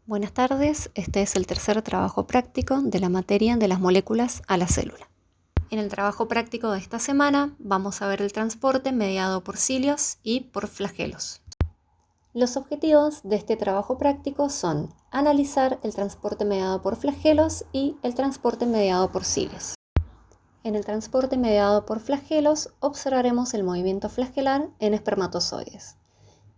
Buenas tardes, este es el tercer trabajo práctico de la materia de las moléculas a la célula. En el trabajo práctico de esta semana vamos a ver el transporte mediado por cilios y por flagelos. Los objetivos de este trabajo práctico son analizar el transporte mediado por flagelos y el transporte mediado por cilios. En el transporte mediado por flagelos observaremos el movimiento flagelar en espermatozoides.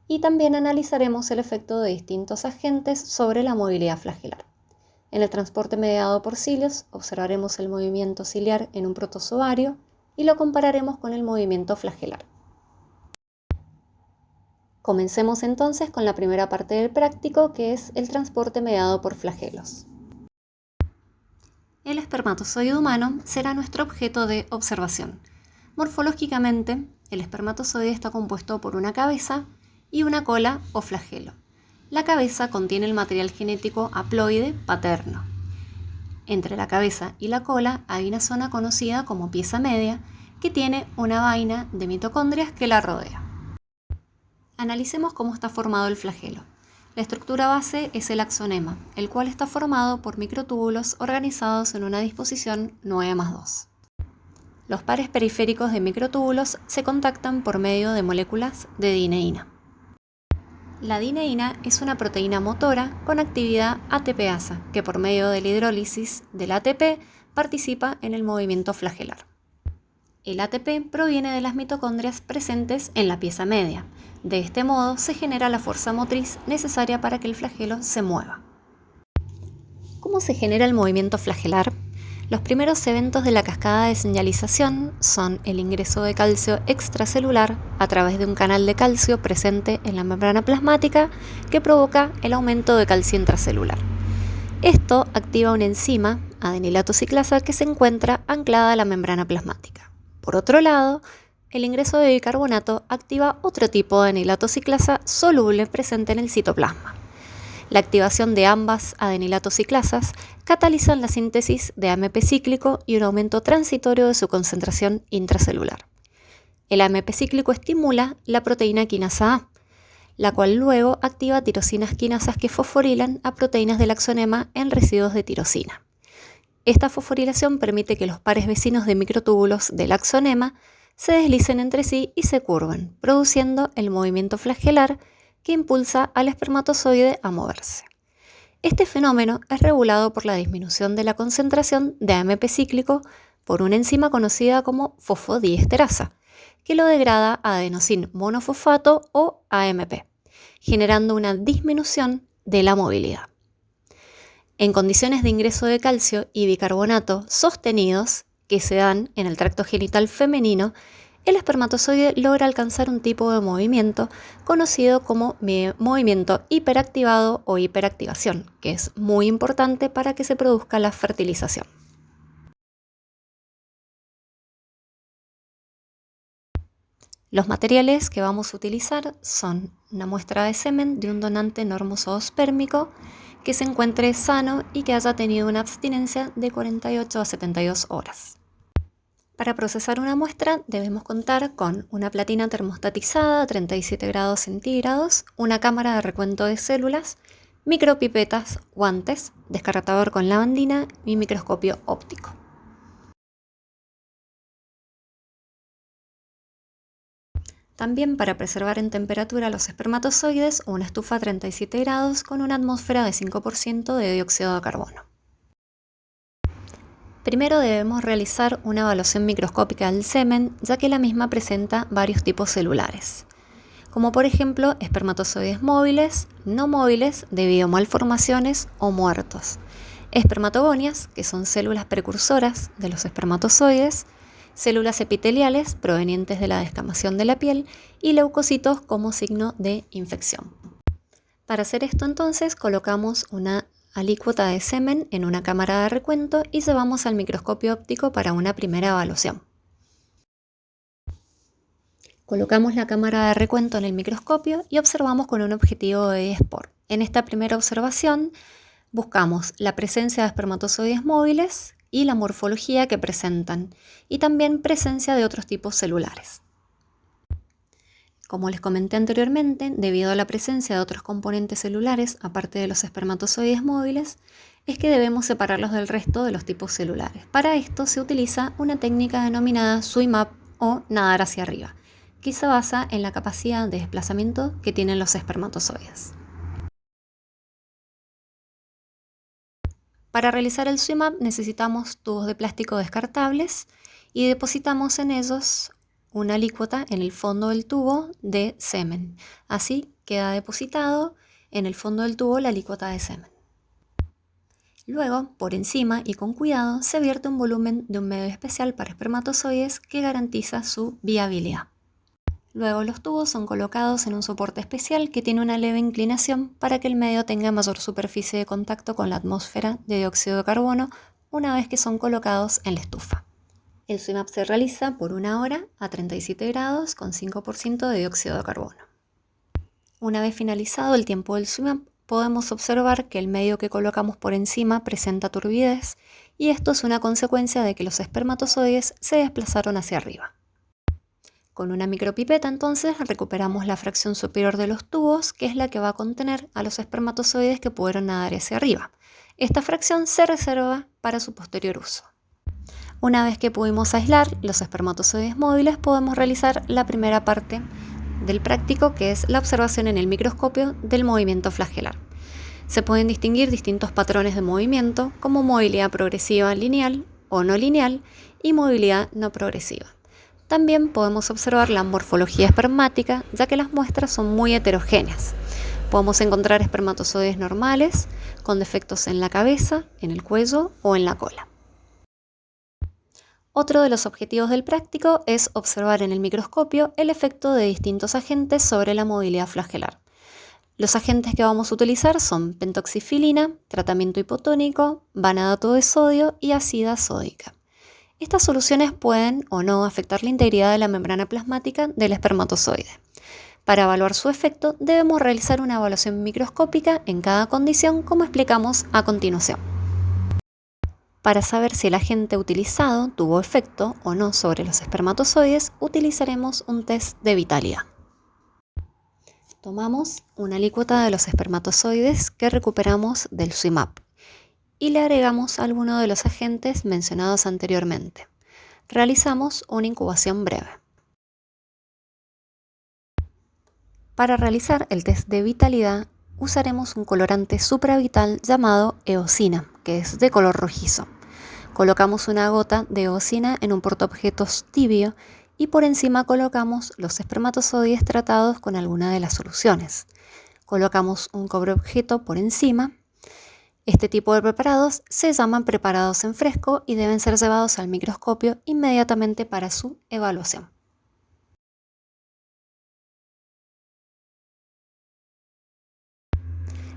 Y también analizaremos el efecto de distintos agentes sobre la movilidad flagelar. En el transporte mediado por cilios observaremos el movimiento ciliar en un protozooario y lo compararemos con el movimiento flagelar. Comencemos entonces con la primera parte del práctico, que es el transporte mediado por flagelos. El espermatozoide humano será nuestro objeto de observación. Morfológicamente, el espermatozoide está compuesto por una cabeza y una cola o flagelo. La cabeza contiene el material genético haploide paterno. Entre la cabeza y la cola hay una zona conocida como pieza media que tiene una vaina de mitocondrias que la rodea. Analicemos cómo está formado el flagelo. La estructura base es el axonema, el cual está formado por microtúbulos organizados en una disposición 9+2. Los pares periféricos de microtúbulos se contactan por medio de moléculas de dineína. La dineína es una proteína motora con actividad ATPasa, que por medio de la hidrólisis del ATP participa en el movimiento flagelar. El ATP proviene de las mitocondrias presentes en la pieza media. De este modo se genera la fuerza motriz necesaria para que el flagelo se mueva. ¿Cómo se genera el movimiento flagelar? Los primeros eventos de la cascada de señalización son el ingreso de calcio extracelular a través de un canal de calcio presente en la membrana plasmática que provoca el aumento de calcio intracelular. Esto activa una enzima, adenilato ciclasa, que se encuentra anclada a la membrana plasmática. Por otro lado, el ingreso de bicarbonato activa otro tipo de adenilato ciclasa soluble presente en el citoplasma. La activación de ambas adenilato ciclasas catalizan la síntesis de AMP cíclico y un aumento transitorio de su concentración intracelular. El AMP cíclico estimula la proteína quinasa A, la cual luego activa tirosinas quinasas que fosforilan a proteínas del axonema en residuos de tirosina. Esta fosforilación permite que los pares vecinos de microtúbulos del axonema se deslicen entre sí y se curven, produciendo el movimiento flagelar que impulsa al espermatozoide a moverse. Este fenómeno es regulado por la disminución de la concentración de AMP cíclico por una enzima conocida como fosfodiesterasa, que lo degrada a adenosín monofosfato o AMP, generando una disminución de la movilidad. En condiciones de ingreso de calcio y bicarbonato sostenidos, que se dan en el tracto genital femenino, el espermatozoide logra alcanzar un tipo de movimiento conocido como movimiento hiperactivado o hiperactivación, que es muy importante para que se produzca la fertilización. Los materiales que vamos a utilizar son una muestra de semen de un donante normozoospermico que se encuentre sano y que haya tenido una abstinencia de 48 a 72 horas. Para procesar una muestra debemos contar con una platina termostatizada a 37 grados centígrados, una cámara de recuento de células, micropipetas, guantes, descartador con lavandina y microscopio óptico. También para preservar en temperatura los espermatozoides, una estufa a 37 grados con una atmósfera de 5% de dióxido de carbono. Primero debemos realizar una evaluación microscópica del semen, ya que la misma presenta varios tipos celulares, como por ejemplo espermatozoides móviles, no móviles debido a malformaciones o muertos, espermatogonias, que son células precursoras de los espermatozoides, células epiteliales provenientes de la descamación de la piel y leucocitos como signo de infección. Para hacer esto entonces colocamos una alícuota de semen en una cámara de recuento y llevamos al microscopio óptico para una primera evaluación. Colocamos la cámara de recuento en el microscopio y observamos con un objetivo de 10 por. En esta primera observación buscamos la presencia de espermatozoides móviles y la morfología que presentan, y también presencia de otros tipos celulares. Como les comenté anteriormente, debido a la presencia de otros componentes celulares, aparte de los espermatozoides móviles, es que debemos separarlos del resto de los tipos celulares. Para esto se utiliza una técnica denominada swim up o nadar hacia arriba, que se basa en la capacidad de desplazamiento que tienen los espermatozoides. Para realizar el swim up necesitamos tubos de plástico descartables y depositamos en ellos una alícuota en el fondo del tubo de semen. Así queda depositado en el fondo del tubo la alícuota de semen. Luego, por encima y con cuidado, se vierte un volumen de un medio especial para espermatozoides que garantiza su viabilidad. Luego los tubos son colocados en un soporte especial que tiene una leve inclinación para que el medio tenga mayor superficie de contacto con la atmósfera de dióxido de carbono una vez que son colocados en la estufa. El swim up se realiza por 1 hora a 37 grados con 5% de dióxido de carbono. Una vez finalizado el tiempo del swim up, podemos observar que el medio que colocamos por encima presenta turbidez y esto es una consecuencia de que los espermatozoides se desplazaron hacia arriba. Con una micropipeta entonces recuperamos la fracción superior de los tubos, que es la que va a contener a los espermatozoides que pudieron nadar hacia arriba. Esta fracción se reserva para su posterior uso. Una vez que pudimos aislar los espermatozoides móviles, podemos realizar la primera parte del práctico, que es la observación en el microscopio del movimiento flagelar. Se pueden distinguir distintos patrones de movimiento, como movilidad progresiva lineal o no lineal y movilidad no progresiva. También podemos observar la morfología espermática, ya que las muestras son muy heterogéneas. Podemos encontrar espermatozoides normales, con defectos en la cabeza, en el cuello o en la cola. Otro de los objetivos del práctico es observar en el microscopio el efecto de distintos agentes sobre la movilidad flagelar. Los agentes que vamos a utilizar son pentoxifilina, tratamiento hipotónico, vanadato de sodio y ácida sódica. Estas soluciones pueden o no afectar la integridad de la membrana plasmática del espermatozoide. Para evaluar su efecto debemos realizar una evaluación microscópica en cada condición, como explicamos a continuación. Para saber si el agente utilizado tuvo efecto o no sobre los espermatozoides, utilizaremos un test de vitalidad. Tomamos una alícuota de los espermatozoides que recuperamos del swim up y le agregamos alguno de los agentes mencionados anteriormente. Realizamos una incubación breve. Para realizar el test de vitalidad, usaremos un colorante supravital llamado eosina, que es de color rojizo. Colocamos una gota de eosina en un portaobjetos tibio y por encima colocamos los espermatozoides tratados con alguna de las soluciones. Colocamos un cubreobjeto por encima. Este tipo de preparados se llaman preparados en fresco y deben ser llevados al microscopio inmediatamente para su evaluación.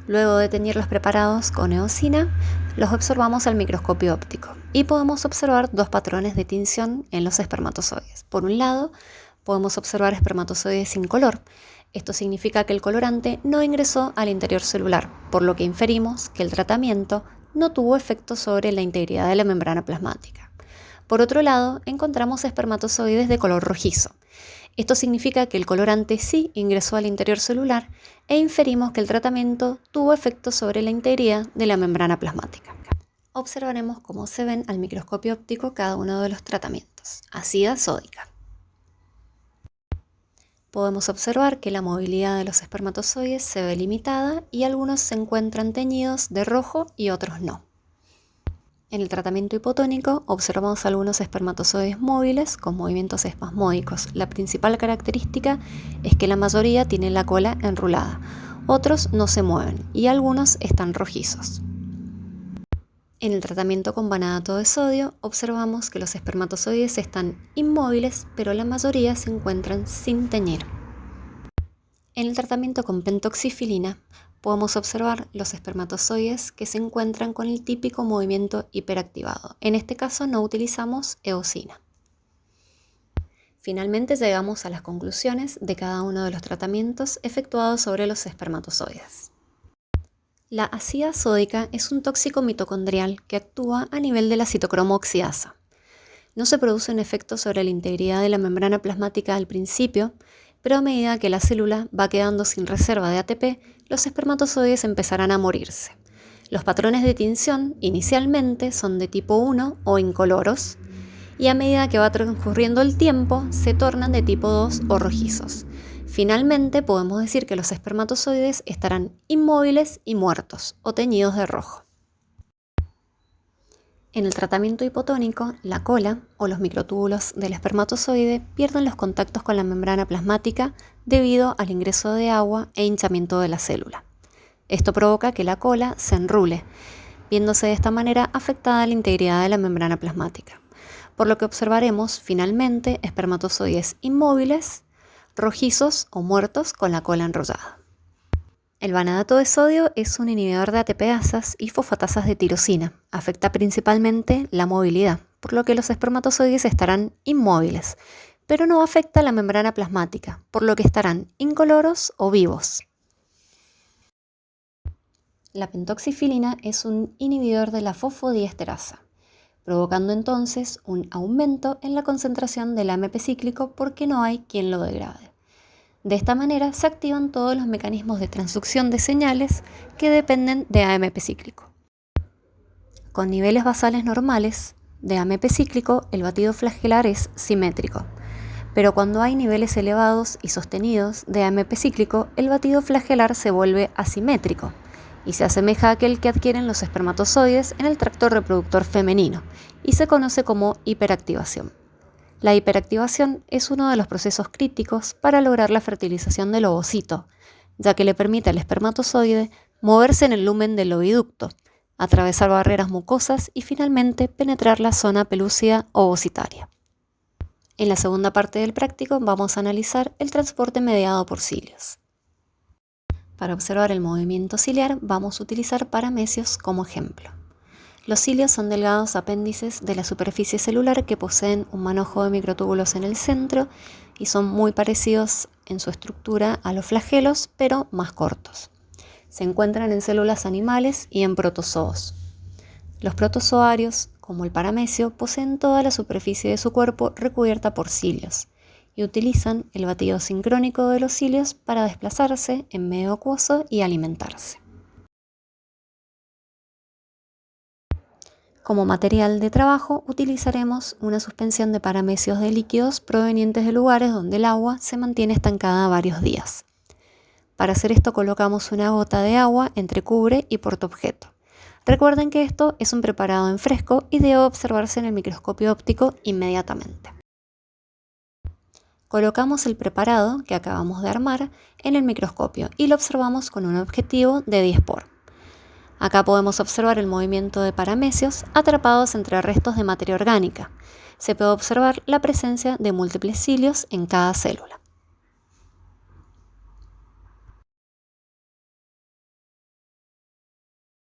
Luego de teñir los preparados con eosina, los observamos al microscopio óptico y podemos observar dos patrones de tinción en los espermatozoides. Por un lado, podemos observar espermatozoides sin color. Esto significa que el colorante no ingresó al interior celular, por lo que inferimos que el tratamiento no tuvo efecto sobre la integridad de la membrana plasmática. Por otro lado, encontramos espermatozoides de color rojizo. Esto significa que el colorante sí ingresó al interior celular e inferimos que el tratamiento tuvo efecto sobre la integridad de la membrana plasmática. Observaremos cómo se ven al microscopio óptico cada uno de los tratamientos. Ácida sódica. Podemos observar que la movilidad de los espermatozoides se ve limitada y algunos se encuentran teñidos de rojo y otros no. En el tratamiento hipotónico observamos algunos espermatozoides móviles con movimientos espasmódicos. La principal característica es que la mayoría tiene la cola enrulada, otros no se mueven y algunos están rojizos. En el tratamiento con vanadato de sodio observamos que los espermatozoides están inmóviles, pero la mayoría se encuentran sin teñir. En el tratamiento con pentoxifilina podemos observar los espermatozoides que se encuentran con el típico movimiento hiperactivado. En este caso no utilizamos eosina. Finalmente llegamos a las conclusiones de cada uno de los tratamientos efectuados sobre los espermatozoides. La ácida sódica es un tóxico mitocondrial que actúa a nivel de la citocromo oxidasa. No se produce un efecto sobre la integridad de la membrana plasmática al principio, pero a medida que la célula va quedando sin reserva de ATP, los espermatozoides empezarán a morirse. Los patrones de tinción inicialmente son de tipo 1 o incoloros, y a medida que va transcurriendo el tiempo se tornan de tipo 2 o rojizos. Finalmente podemos decir que los espermatozoides estarán inmóviles y muertos o teñidos de rojo. En el tratamiento hipotónico, la cola o los microtúbulos del espermatozoide pierden los contactos con la membrana plasmática debido al ingreso de agua e hinchamiento de la célula. Esto provoca que la cola se enrule, viéndose de esta manera afectada la integridad de la membrana plasmática, por lo que observaremos finalmente espermatozoides inmóviles, rojizos o muertos con la cola enrollada. El vanadato de sodio es un inhibidor de ATPasas y fosfatasas de tirosina. Afecta principalmente la movilidad, por lo que los espermatozoides estarán inmóviles, pero no afecta la membrana plasmática, por lo que estarán incoloros o vivos. La pentoxifilina es un inhibidor de la fosfodiesterasa, provocando entonces un aumento en la concentración del AMP cíclico porque no hay quien lo degrade. De esta manera se activan todos los mecanismos de transducción de señales que dependen de AMP cíclico. Con niveles basales normales de AMP cíclico, el batido flagelar es simétrico, pero cuando hay niveles elevados y sostenidos de AMP cíclico, el batido flagelar se vuelve asimétrico y se asemeja a aquel que adquieren los espermatozoides en el tracto reproductor femenino y se conoce como hiperactivación. La hiperactivación es uno de los procesos críticos para lograr la fertilización del ovocito, ya que le permite al espermatozoide moverse en el lumen del oviducto, atravesar barreras mucosas y finalmente penetrar la zona pelúcida ovocitaria. En la segunda parte del práctico vamos a analizar el transporte mediado por cilios. Para observar el movimiento ciliar vamos a utilizar paramecios como ejemplo. Los cilios son delgados apéndices de la superficie celular que poseen un manojo de microtúbulos en el centro y son muy parecidos en su estructura a los flagelos, pero más cortos. Se encuentran en células animales y en protozoos. Los protozoarios, como el paramecio, poseen toda la superficie de su cuerpo recubierta por cilios y utilizan el batido sincrónico de los cilios para desplazarse en medio acuoso y alimentarse. Como material de trabajo utilizaremos una suspensión de paramecios de líquidos provenientes de lugares donde el agua se mantiene estancada varios días. Para hacer esto colocamos una gota de agua entre cubre y portaobjeto. Recuerden que esto es un preparado en fresco y debe observarse en el microscopio óptico inmediatamente. Colocamos el preparado que acabamos de armar en el microscopio y lo observamos con un objetivo de 10 por. Acá podemos observar el movimiento de paramecios atrapados entre restos de materia orgánica. Se puede observar la presencia de múltiples cilios en cada célula.